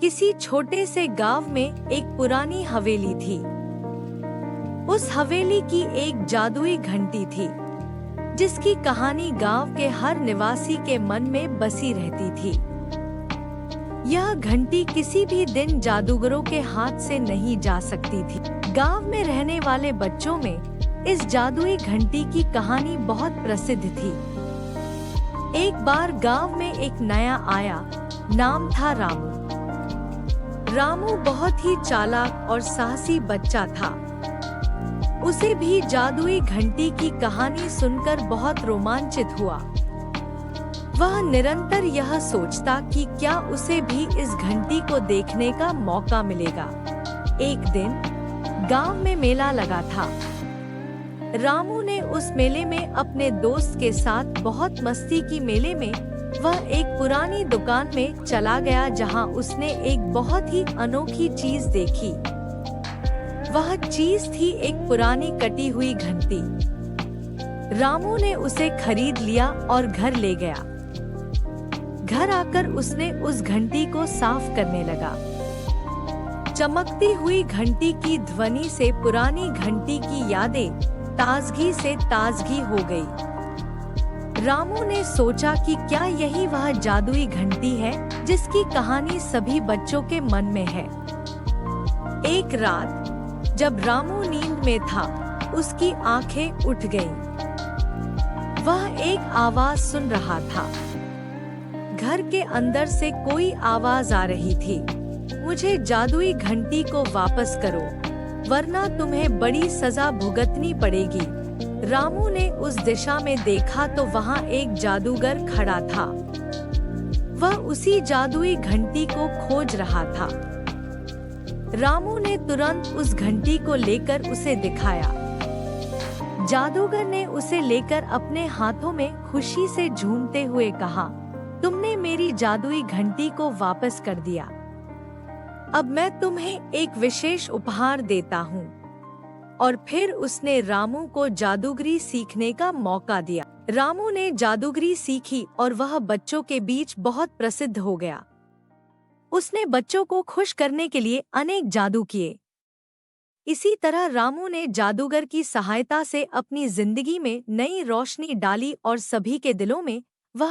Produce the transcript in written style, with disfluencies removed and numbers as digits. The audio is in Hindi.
किसी छोटे से गांव में एक पुरानी हवेली थी। उस हवेली की एक जादुई घंटी थी, जिसकी कहानी गांव के हर निवासी के मन में बसी रहती थी। यह घंटी किसी भी दिन जादूगरों के हाथ से नहीं जा सकती थी। गांव में रहने वाले बच्चों में इस जादुई घंटी की कहानी बहुत प्रसिद्ध थी। एक बार गांव में एक नया आया, नाम था रामू। रामू बहुत ही चालाक और साहसी बच्चा था। उसे भी जादुई घंटी की कहानी सुनकर बहुत रोमांचित हुआ। वह निरंतर यह सोचता कि क्या उसे भी इस घंटी को देखने का मौका मिलेगा। एक दिन गांव में मेला लगा था। रामू ने उस मेले में अपने दोस्त के साथ बहुत मस्ती की। मेले में वह एक पुरानी दुकान में चला गया, जहां उसने एक बहुत ही अनोखी चीज देखी। वह चीज थी एक पुरानी कटी हुई घंटी। रामू ने उसे खरीद लिया और घर ले गया। घर आकर उसने उस घंटी को साफ करने लगा। चमकती हुई घंटी की ध्वनि से पुरानी घंटी की यादें ताजगी से ताजगी हो गई। रामू ने सोचा कि क्या यही वह जादुई घंटी है जिसकी कहानी सभी बच्चों के मन में है। एक रात जब रामू नींद में था, उसकी आंखें उठ गईं। वह एक आवाज सुन रहा था। घर के अंदर से कोई आवाज आ रही थी, मुझे जादुई घंटी को वापस करो, वरना तुम्हें बड़ी सजा भुगतनी पड़ेगी। रामू ने उस दिशा में देखा तो वहाँ एक जादूगर खड़ा था। वह उसी जादुई घंटी को खोज रहा था। रामू ने तुरंत उस घंटी को लेकर उसे दिखाया। जादूगर ने उसे लेकर अपने हाथों में खुशी से झूमते हुए कहा, तुमने मेरी जादुई घंटी को वापस कर दिया। अब मैं तुम्हें एक विशेष उपहार देता हूँ। और फिर उसने रामू को जादूगरी सीखने का मौका दिया। रामू ने जादूगरी सीखी और वह बच्चों के बीच बहुत प्रसिद्ध हो गया। उसने बच्चों को खुश करने के लिए अनेक जादू किए। इसी तरह रामू ने जादूगर की सहायता से अपनी जिंदगी में नई रोशनी डाली और सभी के दिलों में